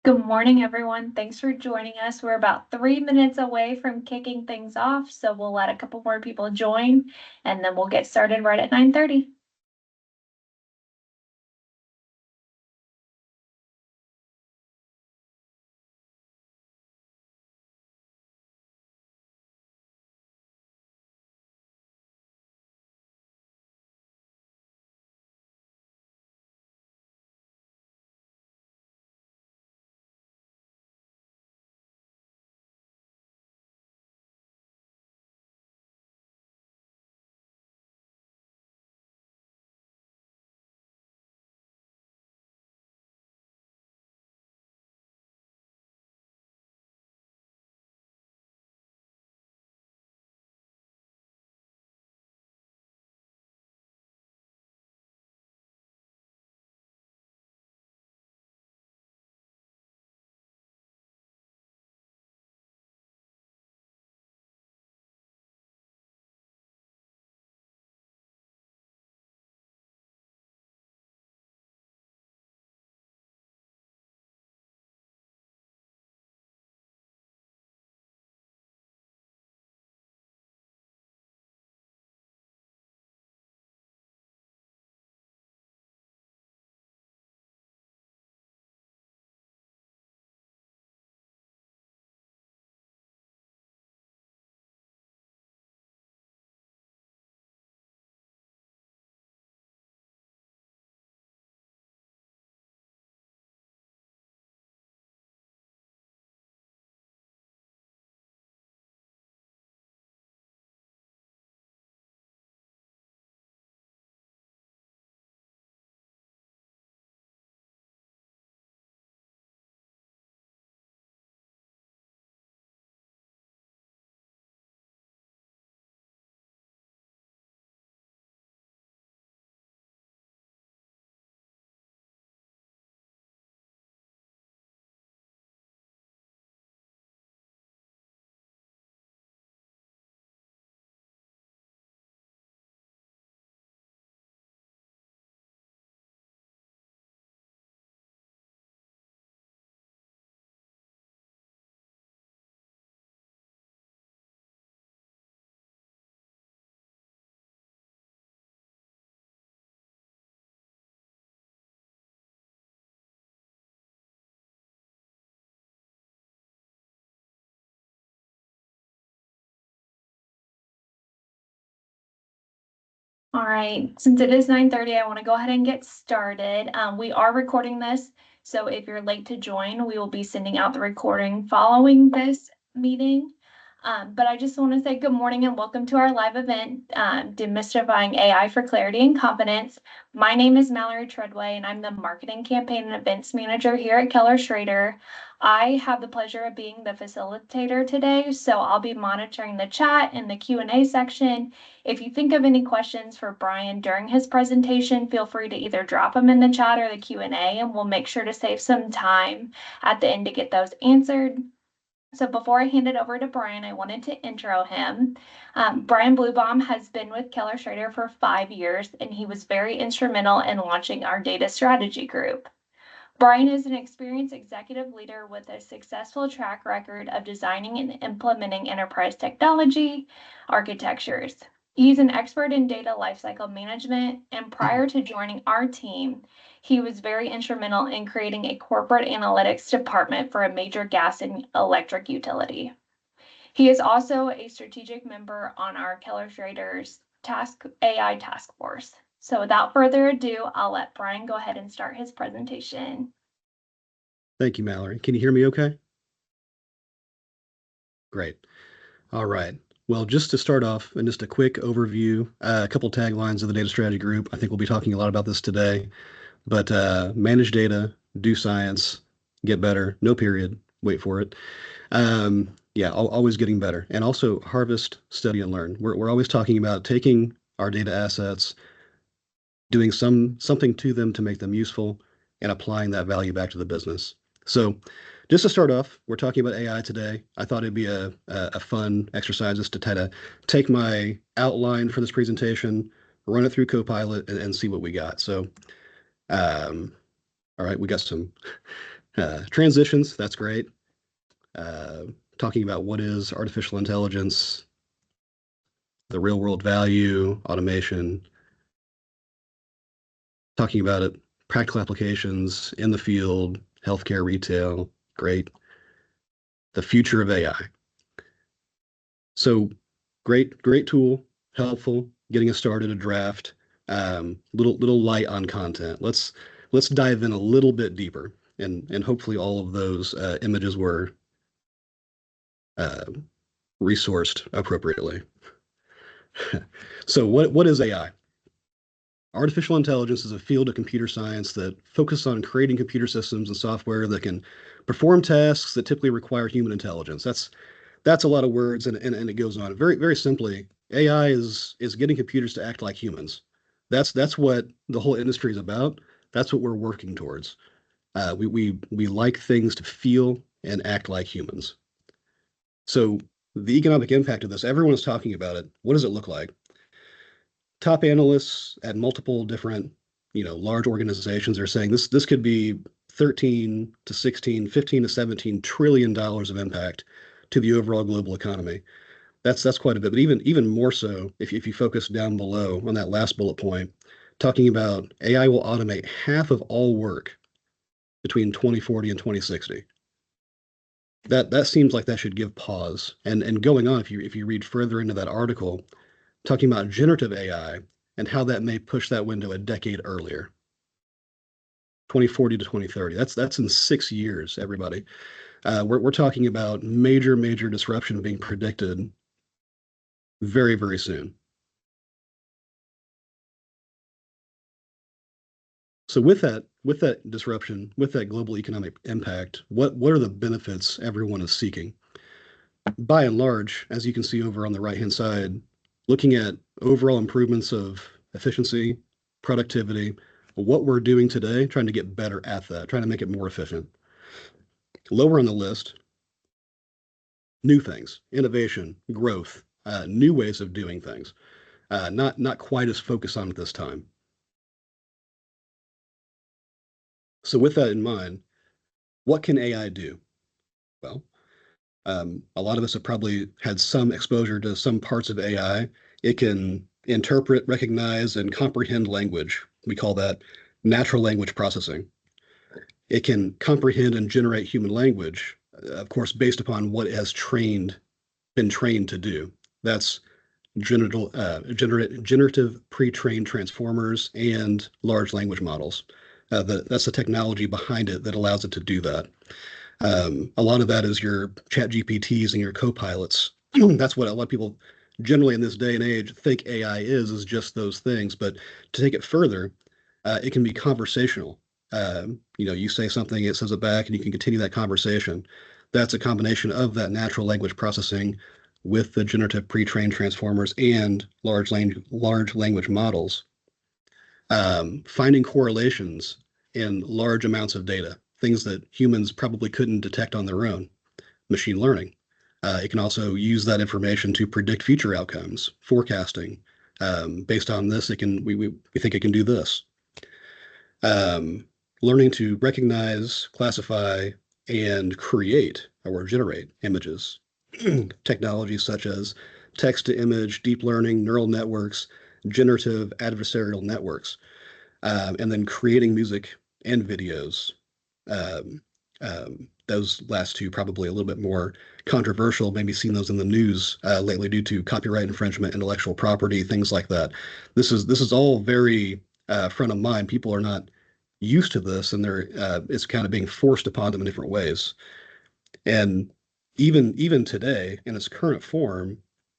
Good morning, everyone. Thanks for joining us. We're about 3 minutes away from kicking things off, so we'll let a couple more people join, and then we'll get started right at 9:30. All right, since it is 9:30, I want to go ahead and get started. We are recording this, so if you're late to join, we will be sending out the recording following this meeting. But I just want to say good morning and welcome to our live event, Demystifying AI for Clarity and Confidence. My name is Mallory Treadway, and I'm the Marketing Campaign and Events Manager here at Keller Schroeder. I have the pleasure of being the facilitator today, so I'll be monitoring the chat and the Q&A section. If you think of any questions for Bryan during his presentation, feel free to either drop them in the chat or the Q&A, and we'll make sure to save some time at the end to get those answered. So before I hand it over to Bryan, I wanted to intro him. Bryan Blubaum has been with Keller Schroeder for 5 years, and he was very instrumental in launching our data strategy group. Bryan is an experienced executive leader with a successful track record of designing and implementing enterprise technology architectures. He's an expert in data lifecycle management, and prior to joining our team, he was very instrumental in creating a corporate analytics department for a major gas and electric utility. He is also a strategic member on our Keller Schroeder's AI task force. So without further ado, I'll let Bryan go ahead and start his presentation. Thank you, Mallory. Can you hear me okay? Great. All right. Well, just to start off and just a quick overview, a couple taglines of the data strategy group. I think we'll be talking a lot about this today, but manage data, do science, get better, no period, wait for it. Yeah, always getting better. And also harvest, study, and learn. We're always talking about taking our data assets, doing something to them to make them useful, and applying that value back to the business. So just to start off, we're talking about AI today. I thought it'd be a fun exercise just to try to take my outline for this presentation, run it through Copilot, and see what we got. So, all right, we got some Transitions, that's great. Uh, Talking about what is artificial intelligence, the real world value, automation, talking about it, practical applications in the field, healthcare, retail, great. The future of AI. So great tool, helpful, getting us started a draft. Little light on content. Let's dive in a little bit deeper, and hopefully all of those images were uh, resourced appropriately. So what is AI? Artificial intelligence is a field of computer science that focuses on creating computer systems and software that can perform tasks that typically require human intelligence. That's a lot of words, and it goes on. Very simply, AI is getting computers to act like humans. That's what the whole industry is about. That's what we're working towards. We like things to feel and act like humans. So the economic impact of this, everyone is talking about it. What does it look like? Top analysts at multiple different, large organizations are saying this could be 13 to 16, 15 to 17 trillion dollars of impact to the overall global economy. That's quite a bit. But even more so, if you focus down below on that last bullet point, talking about AI will automate half of all work between 2040 and 2060. That seems like that should give pause. And going on, if you read further into that article, talking about generative AI and how that may push that window a decade earlier, 2040 to 2030. That's in 6 years, everybody. We're talking about major disruption being predicted very soon. So with that disruption, with that global economic impact, what are the benefits everyone is seeking? By and large, as you can see over on the right-hand side, looking at overall improvements of efficiency, productivity, what we're doing today, trying to get better at that, trying to make it more efficient. Lower on the list, new things, innovation, growth, new ways of doing things. Not quite as focused on at this time. So with that in mind, what can AI do? Well, a lot of us have probably had some exposure to some parts of AI. It can interpret, recognize, and comprehend language. We call that natural language processing. It can comprehend and generate human language, of course, based upon what it has been trained to do. That's generative pre-trained transformers and large language models. That's the technology behind it that allows it to do that. A lot of that is your chat GPTs and your co-pilots. That's what a lot of people generally in this day and age think AI is just those things. But to take it further, it can be conversational. You say something, it says it back, and you can continue that conversation. That's a combination of that natural language processing with the generative pre-trained transformers and large language models, finding correlations in large amounts of data, things that humans probably couldn't detect on their own. Machine learning. It can also use that information to predict future outcomes, forecasting. Based on this, we think it can do this. Learning to recognize, classify, and create or generate images. Technologies such as text to image, deep learning, neural networks, generative adversarial networks, and then creating music and videos. Um, those last two probably a little bit more controversial. Maybe seen those in the news lately due to copyright infringement, intellectual property, things like that. This is all very front of mind. People are not used to this, and it's kind of being forced upon them in different ways. And even today, in its current form,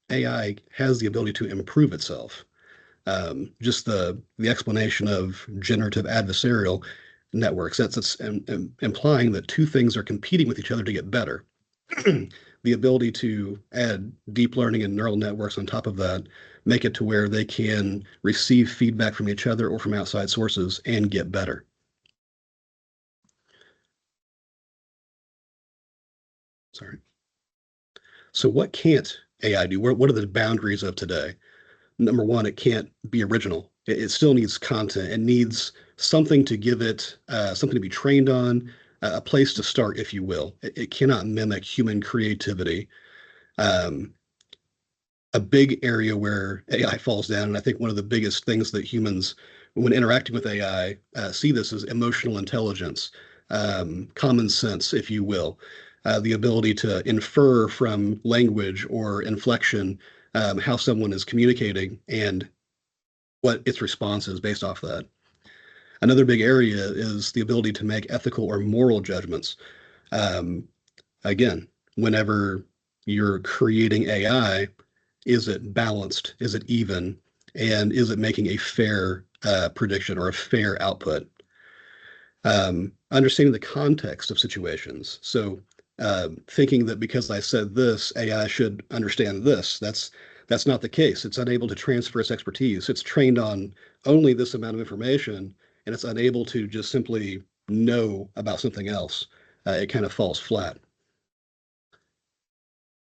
AI has the ability to improve itself. Just the explanation of generative adversarial networks. That's implying that two things are competing with each other to get better. The ability to add deep learning and neural networks on top of that make it to where they can receive feedback from each other or from outside sources and get better. Sorry. So what can't AI do? What are the boundaries of today? Number one, it can't be original. It still needs content. It needs something to give it, something to be trained on, a place to start, if you will. It cannot mimic human creativity. Um, a big area where AI falls down, and I think one of the biggest things that humans, when interacting with AI, see this as emotional intelligence, common sense, if you will, the ability to infer from language or inflection how someone is communicating and what its response is based off that. Another big area is the ability to make ethical or moral judgments. Um, Again, whenever you're creating AI, is it balanced? Is it even? And is it making a fair prediction or a fair output? Understanding the context of situations. So thinking that because I said this, AI should understand this. That's not the case. It's unable to transfer its expertise. It's trained on only this amount of information, and it's unable to just simply know about something else. It kind of falls flat.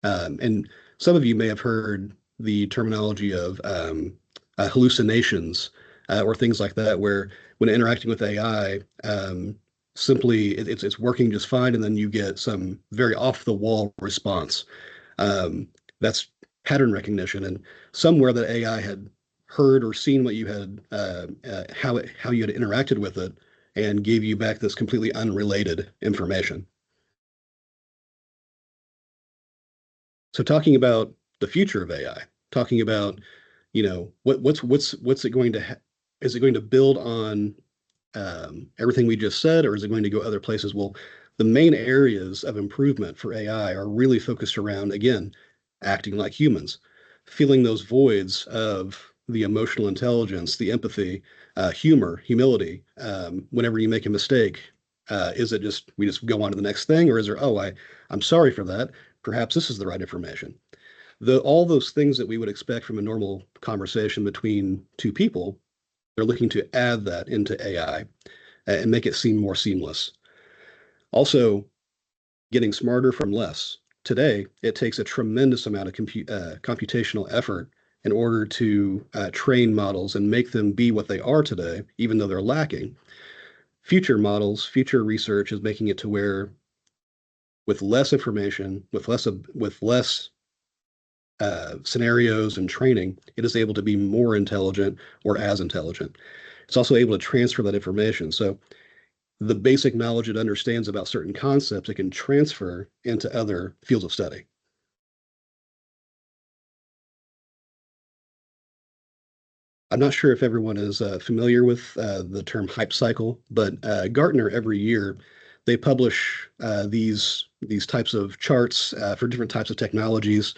And some of you may have heard the terminology of hallucinations or things like that, where when interacting with AI, simply it's working just fine, and then you get some very off the wall response. That's pattern recognition, and somewhere that AI had heard or seen what you had, how you had interacted with it, and gave you back this completely unrelated information. So talking about the future of AI, talking about, what's it going to is it going to build on everything we just said, or is it going to go other places? Well, the main areas of improvement for AI are really focused around, again, acting like humans, filling those voids of the emotional intelligence, the empathy, humor, humility. Whenever you make a mistake, is it just we just go on to the next thing, or is there, I'm sorry for that. Perhaps this is the right information. All those things that we would expect from a normal conversation between two people, they're looking to add that into AI and make it seem more seamless. Also, getting smarter from less. Today, it takes a tremendous amount of computational effort in order to train models and make them be what they are today, even though they're lacking. Future models, future research is making it to where, with less information, with less scenarios and training, it is able to be more intelligent or as intelligent. It's also able to transfer that information. So the basic knowledge it understands about certain concepts, it can transfer into other fields of study. I'm not sure if everyone is familiar with the term hype cycle, but Gartner every year they publish these types of charts for different types of technologies.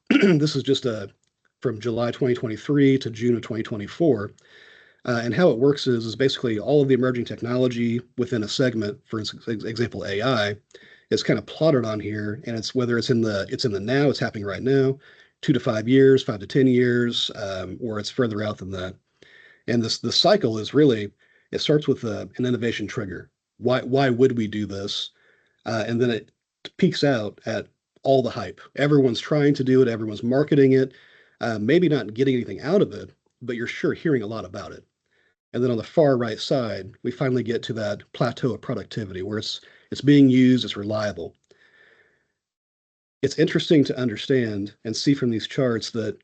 This is just from July 2023 to June of 2024. And how it works is basically all of the emerging technology within a segment, for example, AI, is kind of plotted on here, and it's whether it's in the now, it's happening right now, 2 to 5 years, 5 to 10 years, or it's further out than that. And the cycle is really it starts with an innovation trigger. Why would we do this? And then it peaks out at all the hype. Everyone's trying to do it. Everyone's marketing it. Maybe not getting anything out of it, but you're sure hearing a lot about it. And then on the far right side, we finally get to that plateau of productivity where it's being used, it's reliable. It's interesting to understand and see from these charts that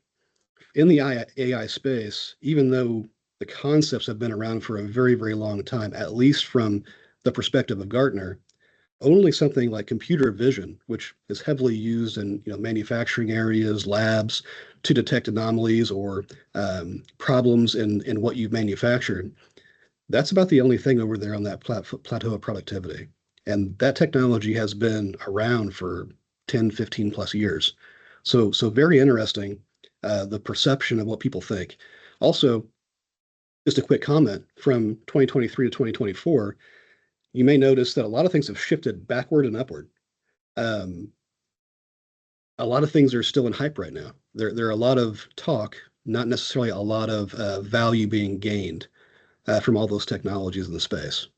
in the AI space, even though the concepts have been around for a very, very long time, at least from the perspective of Gartner, only something like computer vision, which is heavily used in manufacturing areas, labs, to detect anomalies or problems in what you've manufactured, that's about the only thing over there on that plateau of productivity. And that technology has been around for 10, 15 plus years. So very interesting, the perception of what people think. Also, just a quick comment from 2023 to 2024, you may notice that a lot of things have shifted backward and upward. Um, a lot of things are still in hype right now. There are a lot of talk, not necessarily a lot of value being gained from all those technologies in the space.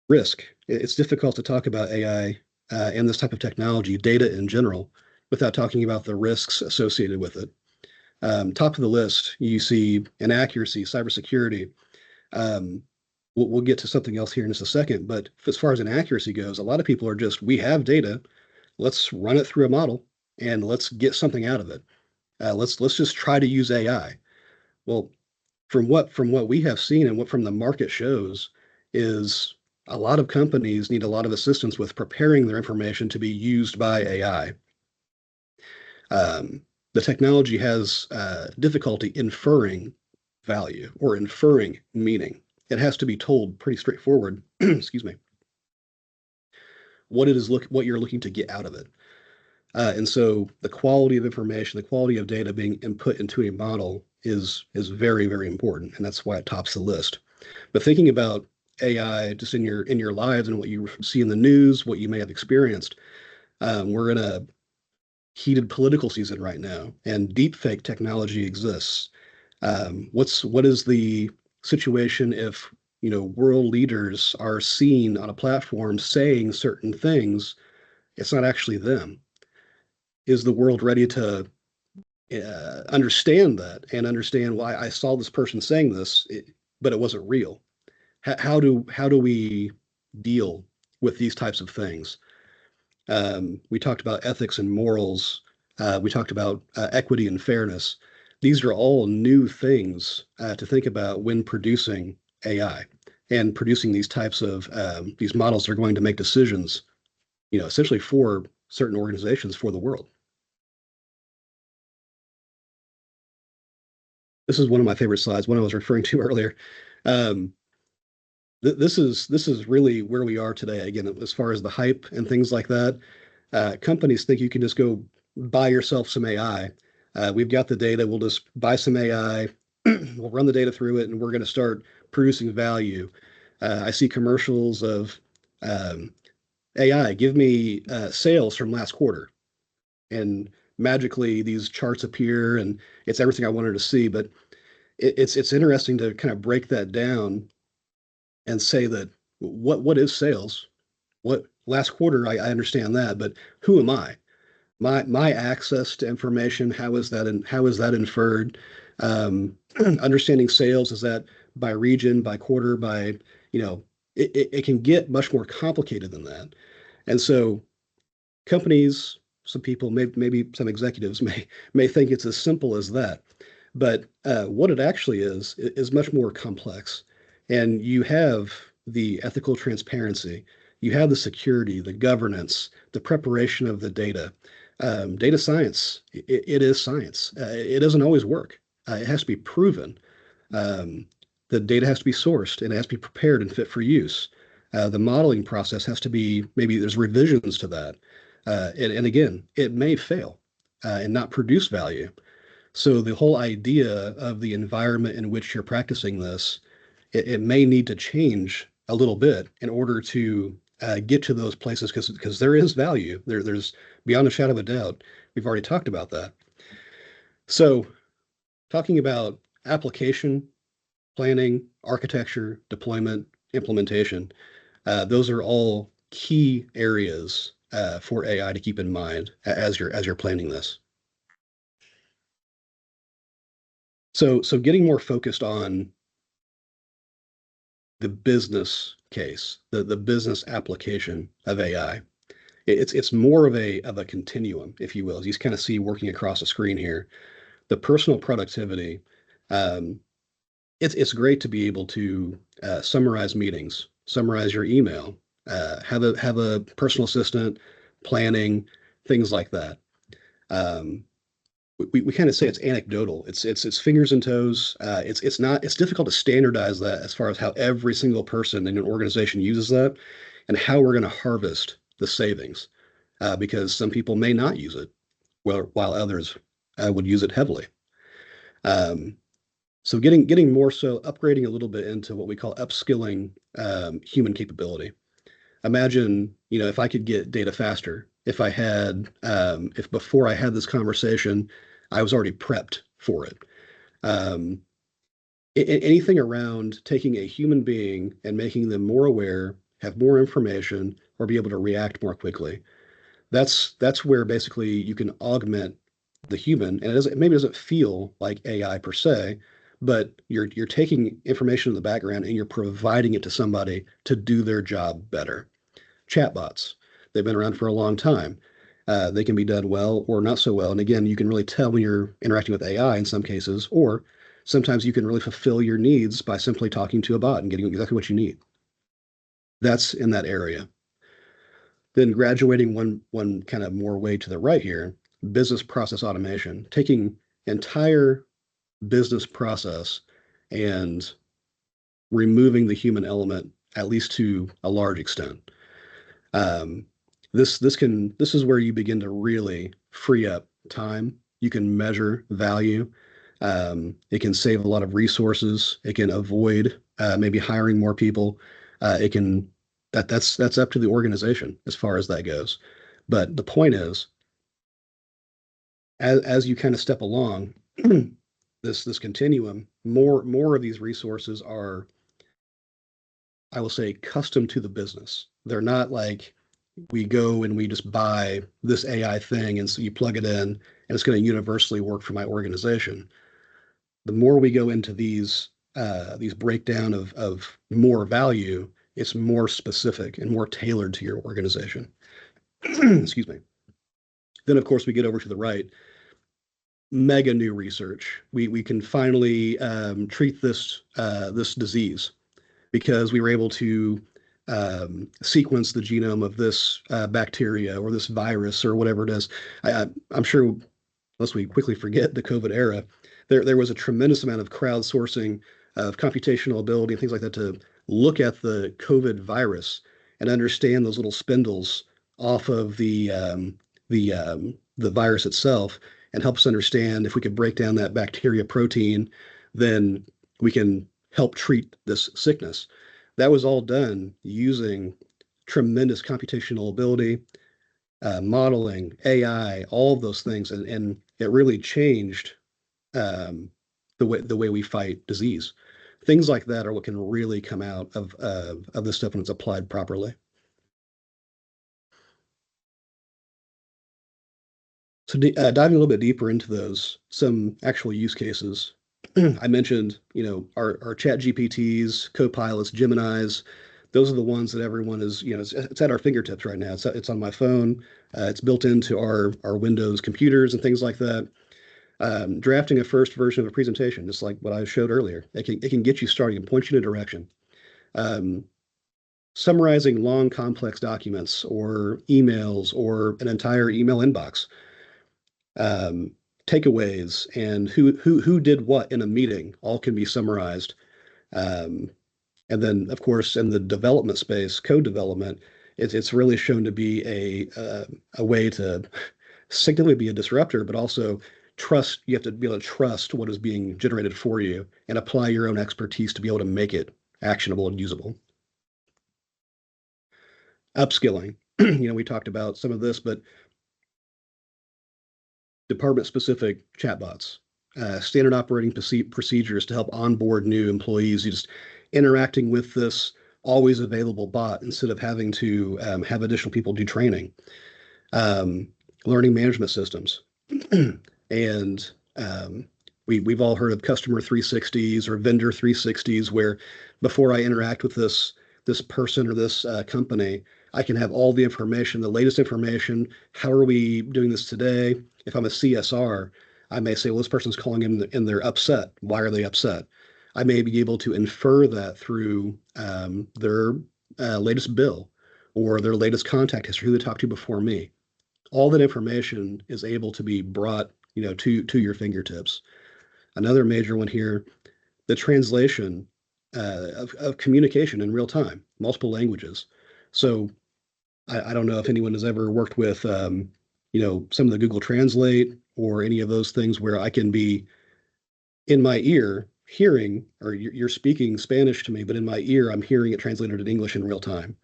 Risk. It's difficult to talk about AI and this type of technology, data in general, without talking about the risks associated with it. Top of the list, you see inaccuracy, cybersecurity. Um, we'll get to something else here in just a second. But as far as inaccuracy goes, a lot of people are just, we have data, let's run it through a model and let's get something out of it. Let's just try to use AI. Well, from what we have seen and what from the market shows is a lot of companies need a lot of assistance with preparing their information to be used by AI. The technology has difficulty inferring value or inferring meaning. It has to be told pretty straightforward, excuse me, what you're looking to get out of it. And so the quality of information, the quality of data being input into a model is very, very important, and that's why it tops the list. But thinking about AI just in your lives and what you see in the news, what you may have experienced, we're in a heated political season right now, and deepfake technology exists. What is the situation if world leaders are seen on a platform saying certain things? It's not actually them. Is the world ready to understand that and understand why I saw this person saying this, but it wasn't real? How do we deal with these types of things? We talked about ethics and morals. We talked about equity and fairness. These are all new things to think about when producing AI and producing these types of these models that are going to make decisions, essentially for certain organizations for the world. This is one of my favorite slides, one I was referring to earlier. Um, this is really where we are today. Again, as far as the hype and things like that, companies think you can just go buy yourself some AI. We've got the data. We'll just buy some AI. We'll run the data through it, and we're going to start producing value. I see commercials of um, AI. Give me sales from last quarter, and magically these charts appear, and it's everything I wanted to see. But it's interesting to kind of break that down and say that what is sales? What last quarter I understand that, but who am I? My access to information, how is that inferred? Understanding sales, is that by region, by quarter, by it can get much more complicated than that. And so companies, some people, maybe some executives may think it's as simple as that, but what it actually is much more complex. And you have the ethical transparency, you have the security, the governance, the preparation of the data. Data science, it is science. It doesn't always work. It has to be proven. Um, the data has to be sourced and it has to be prepared and fit for use. The modeling process has to be, maybe there's revisions to that. And again, it may fail and not produce value. So the whole idea of the environment in which you're practicing this, it may need to change a little bit in order to get to those places because there is value. There's beyond a shadow of a doubt. We've already talked about that. So talking about application, planning, architecture, deployment, implementation, those are all key areas for AI to keep in mind as you're planning this. So getting more focused on the business case, the business application of AI. It's more of a continuum, if you will, as you kind of see working across the screen here. The personal productivity, um, it's great to be able to summarize meetings, summarize your email, have a personal assistant, planning, things like that. Um, we kind of say it's anecdotal. It's fingers and toes. It's not it's difficult to standardize that as far as how every single person in an organization uses that and how we're going to harvest the savings, because some people may not use it, while others would use it heavily. Um, so getting more so upgrading a little bit into what we call upskilling human capability. Imagine, if I could get data faster, if before I had this conversation, I was already prepped for it. Um, Anything around taking a human being and making them more aware, have more information, or be able to react more quickly. That's where basically you can augment the human, and maybe it doesn't feel like AI per se, but you're taking information in the background and you're providing it to somebody to do their job better. Chatbots, they've been around for a long time. They can be done well or not so well. And again, you can really tell when you're interacting with AI in some cases, or sometimes you can really fulfill your needs by simply talking to a bot and getting exactly what you need. That's in that area. Then graduating one kind of more way to the right here, business process automation, taking entire business process and removing the human element, at least to a large extent. Um, this is where you begin to really free up time. You can measure value. It can save a lot of resources. It can avoid maybe hiring more people. It can that's up to the organization as far as that goes. But the point is, as you kind of step along this continuum, more of these resources are, I will say, custom to the business. They're not like we go and we just buy this AI thing and so you plug it in and it's going to universally work for my organization. The more we go into these breakdown of more value, it's more specific and more tailored to your organization. Excuse me. Then of course we get over to the right, mega new research. We can finally treat this disease because we were able to sequence the genome of this bacteria or this virus or whatever it is. I'm sure, unless we quickly forget the COVID era, there was a tremendous amount of crowdsourcing of computational ability and things like that to look at the COVID virus and understand those little spindles off of the virus itself and help us understand if we could break down that bacteria protein, then we can help treat this sickness. That was all done using tremendous computational ability, modeling, AI, all of those things, and it really changed um, the way we fight disease. Things like that are what can really come out of this stuff when it's applied properly. So diving a little bit deeper into those, some actual use cases. I mentioned, our chat GPTs, Copilots, Geminis. Those are the ones that everyone is, it's at our fingertips right now. It's on my phone. It's built into our Windows computers and things like that. Drafting a first version of a presentation, just like what I showed earlier. It can get you started and point you in a direction. Um, Summarizing long, complex documents or emails or an entire email inbox. um, Takeaways and who did what in a meeting all can be summarized. Um, and then, of course, in the development space, code development, it's really shown to be a way to significantly be a disruptor, but also trust. You have to be able to trust what is being generated for you and apply your own expertise to be able to make it actionable and usable. Upskilling. We talked about some of this, but department-specific chatbots, standard operating procedures to help onboard new employees, just interacting with this always available bot instead of having to have additional people do training. um, Learning management systems. And we've all heard of customer 360s or vendor 360s, where before I interact with this person or this company, I can have all the information, the latest information. How are we doing this today? If I'm a CSR, I may say, well, this person's calling in and they're upset. Why are they upset? I may be able to infer that through their latest bill or their latest contact history, who they talked to before me. All that information is able to be brought, to your fingertips. Another major one here, the translation of communication in real time, multiple languages. So I don't know if anyone has ever worked with, some of the Google Translate or any of those things where I can be in my ear hearing, or you're speaking Spanish to me, but in my ear, I'm hearing it translated in English in real time.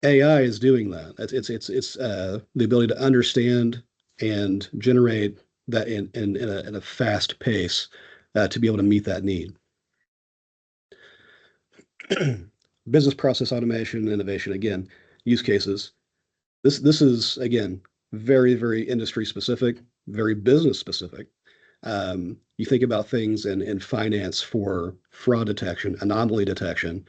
AI is doing that. It's the ability to understand and generate that in a fast pace to be able to meet that need. Business process automation, innovation, again, use cases. This is again very industry specific, very business specific. You think about things in finance for fraud detection, anomaly detection,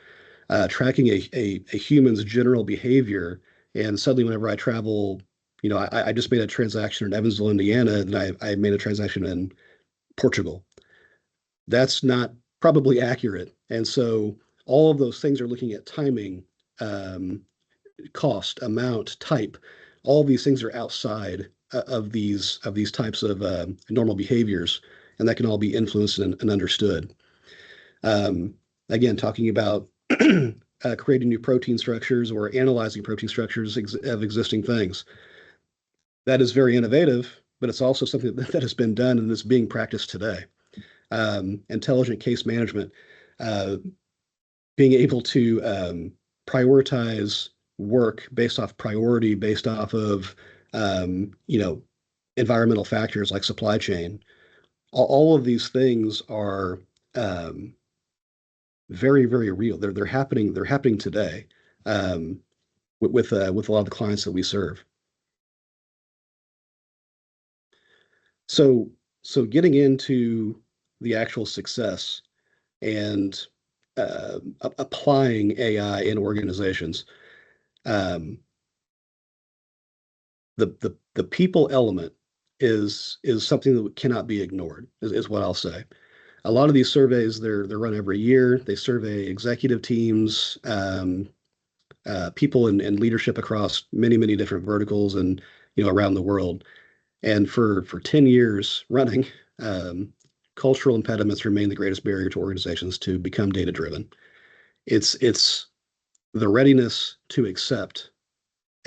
tracking a human's general behavior. And suddenly, whenever I travel, I just made a transaction in Evansville, Indiana, and I made a transaction in Portugal. That's not probably accurate. And so all of those things are looking at timing, um, cost, amount, type. All of these things are outside of these types of normal behaviors, and that can all be influenced and understood. Um, Again, talking about creating new protein structures or analyzing protein structures of existing things. That is very innovative, but it's also something that has been done and is being practiced today. Intelligent case management, uh, being able to prioritize work based off priority, based off of environmental factors like supply chain. All of these things are um, very, very real. They're happening. They're happening today um, with a lot of the clients that we serve. So so getting into the actual success and applying AI in organizations. Um, the people element is something that cannot be ignored, is what I'll say. A lot of these surveys they're run every year. They survey executive teams, people in leadership across many different verticals and around the world. And for 10 years running, um, cultural impediments remain the greatest barrier to organizations to become data driven. It's the readiness to accept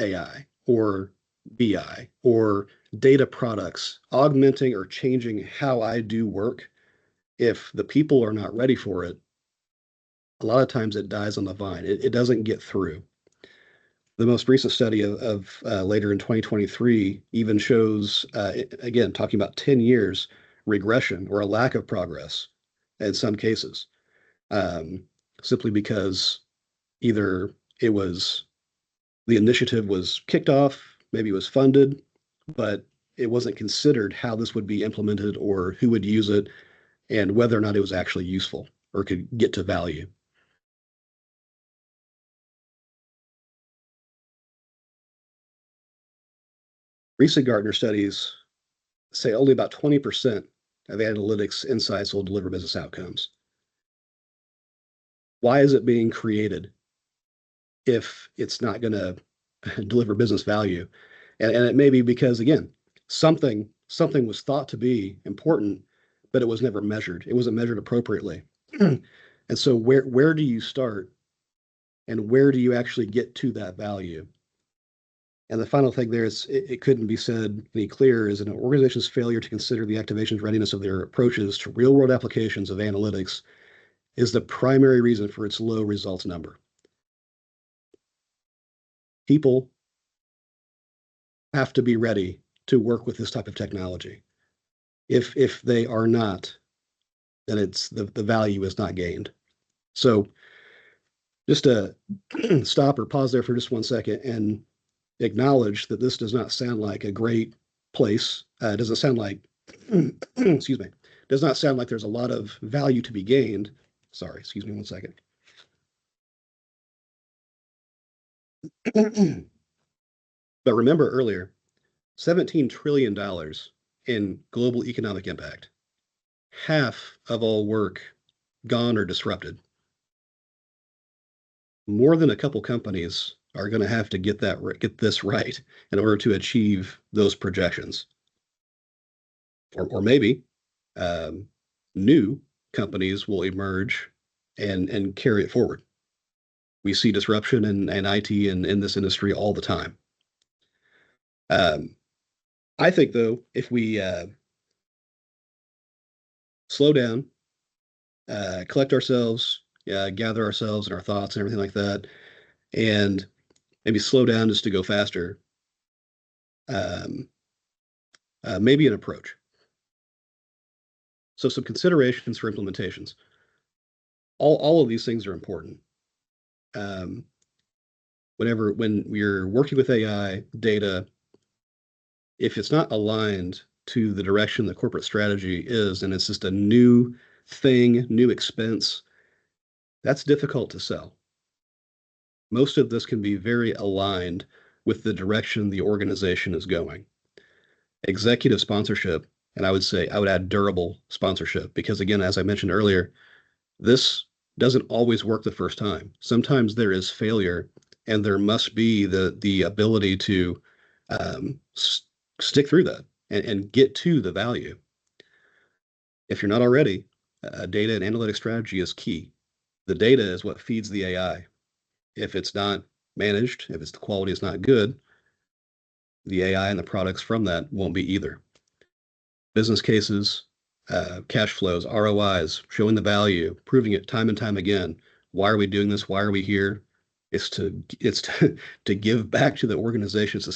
AI or BI or data products augmenting or changing how I do work. If the people are not ready for it, a lot of times it dies on the vine. It doesn't get through. The most recent study of later in 2023 even shows, again, talking about 10 years regression or a lack of progress in some cases, um, simply because either it was the initiative was kicked off, maybe it was funded, but it wasn't considered how this would be implemented or who would use it and whether or not it was actually useful or could get to value. Recent Gartner studies say only about 20% of analytics insights will deliver business outcomes. Why is it being created if it's not going to deliver business value? And it may be because, again, something was thought to be important, but it was never measured. It wasn't measured appropriately. And so where do you start and where do you actually get to that value? And the final thing there is it couldn't be said any clearer is an organization's failure to consider the activation's readiness of their approaches to real world applications of analytics is the primary reason for its low results number. People have to be ready to work with this type of technology. If they are not, then it's the value is not gained. So just to stop or pause there for just 1 second and acknowledge that this does not sound like a great place. It doesn't sound like, excuse me, does not sound like there's a lot of value to be gained. Sorry, excuse me 1 second. But remember earlier, $17 trillion in global economic impact, half of all work gone or disrupted. More than a couple companies are going to have to get this right in order to achieve those projections. Or maybe um, new companies will emerge and carry it forward. We see disruption in IT and in this industry all the time. Um, I think though, if we slow down, collect ourselves, gather ourselves and our thoughts and everything like that, and maybe slow down just to go faster, um, maybe an approach. So some considerations for implementations. All of these things are important. Um, when you're working with AI data, if it's not aligned to the direction the corporate strategy is, and it's just a new thing, new expense, that's difficult to sell. Most of this can be very aligned with the direction the organization is going. Executive sponsorship, and I would say I would add durable sponsorship, because again, as I mentioned earlier, this doesn't always work the first time. Sometimes there is failure, and there must be the ability to stick through that and get to the value. If you're not already, data and analytic strategy is key. The data is what feeds the AI. If it's not managed, if the quality is not good, the AI and the products from that won't be either. Business cases, cash flows, ROIs, showing the value, proving it time and time again. Why are we doing this? Why are we here? It's to give back to the organization. It's to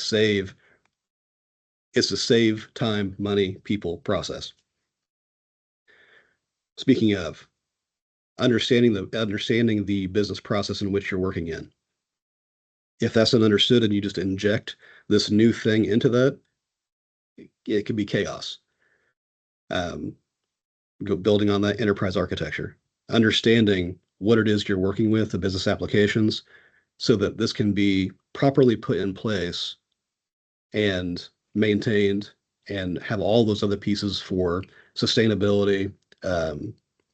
save time, money, people, process. Speaking of understanding the business process in which you're working in. If that's not understood and you just inject this new thing into that, it could be chaos. Um, Building on that enterprise architecture, understanding what it is you're working with, the business applications, so that this can be properly put in place and maintained and have all those other pieces for sustainability,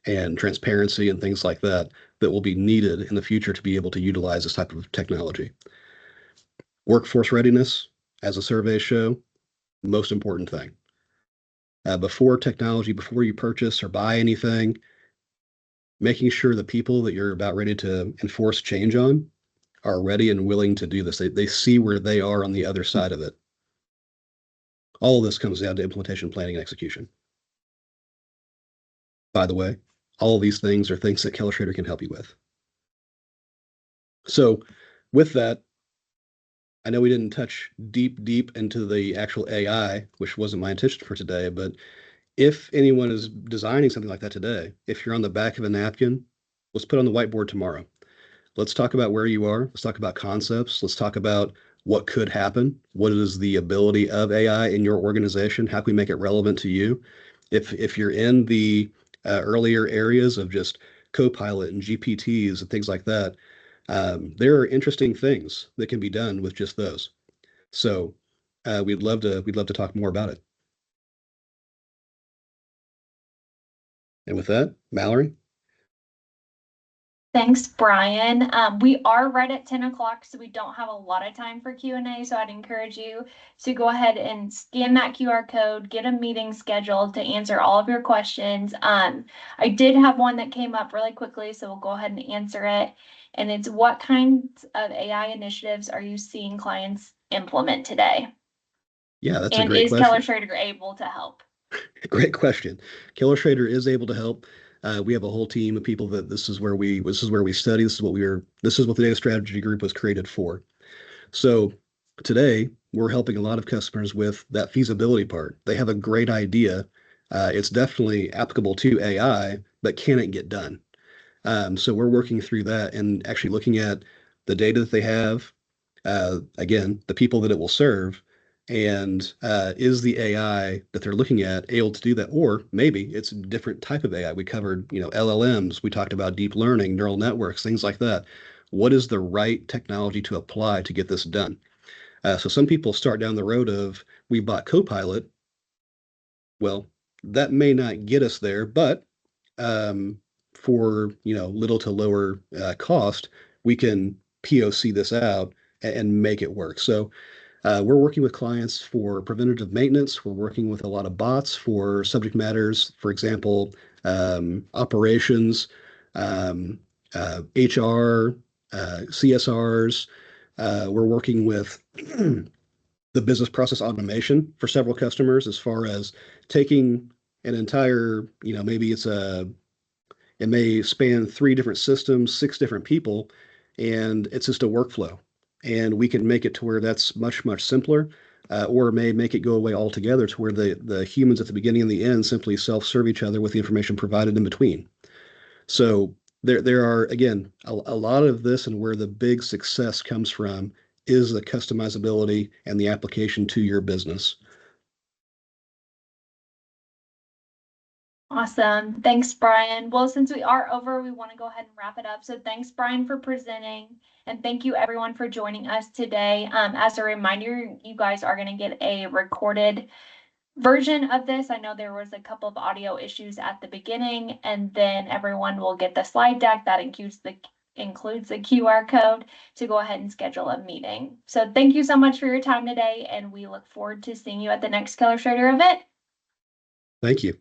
and transparency and things like that that will be needed in the future to be able to utilize this type of technology. Workforce readiness, as the surveys show, most important thing. Before technology, before you purchase or buy anything, making sure the people that you're about ready to enforce change on are ready and willing to do this. They see where they are on the other side of it. All of this comes down to implementation, planning, and execution. By the way, all of these things are things that Keller Schroeder can help you with. So with that, I know we didn't touch deep into the actual AI, which wasn't my intention for today, but if anyone is designing something like that today, if you're on the back of a napkin, let's put on the whiteboard tomorrow. Let's talk about where you are. Let's talk about concepts. Let's talk about what could happen. What is the ability of AI in your organization? How can we make it relevant to you? If you're in the earlier areas of just Copilot and GPTs and things like that, there are interesting things that can be done with just those. So we'd love to talk more about it. And with that, Mallory. Thanks, Brian. We are right at 10 o'clock, so we don't have a lot of time for Q&A. So I'd encourage you to go ahead and scan that QR code, get a meeting scheduled to answer all of your questions. I did have one that came up really quickly, so we'll go ahead and answer it. And it's, what kinds of AI initiatives are you seeing clients implement today? Yeah, that's a And great is question. Keller Schroeder able to help? Great question. Keller Schrader is able to help. We have a whole team of people that this is where we study. This is what the data strategy group was created for. So today we're helping a lot of customers with that feasibility part. They have a great idea. It's definitely applicable to AI, but can it get done? So we're working through that and actually looking at the data that they have, again, the people that it will serve, and is the AI that they're looking at able to do that? Or maybe it's a different type of AI. We covered, LLMs. We talked about deep learning, neural networks, things like that. What is the right technology to apply to get this done? So some people start down the road of, we bought Copilot. Well, that may not get us there, but um, for little to lower cost, we can POC this out and make it work. So we're working with clients for preventative maintenance. We're working with a lot of bots for subject matters, for example, operations, HR, CSRs. We're working with the business process automation for several customers as far as taking an entire, maybe it may span 3 different systems, 6 different people, and it's just a workflow. And we can make it to where that's much simpler, or may make it go away altogether to where the humans at the beginning and the end simply self-serve each other with the information provided in between. So there are, again, a lot of this, and where the big success comes from is the customizability and the application to your business. Awesome. Thanks, Bryan. Well, since we are over, we want to go ahead and wrap it up. So thanks, Bryan, for presenting. And thank you everyone for joining us today. As a reminder, you guys are going to get a recorded version of this. I know there was a couple of audio issues at the beginning, and then everyone will get the slide deck that includes the QR code to go ahead and schedule a meeting. So thank you so much for your time today, and we look forward to seeing you at the next Keller Schroeder event. Thank you.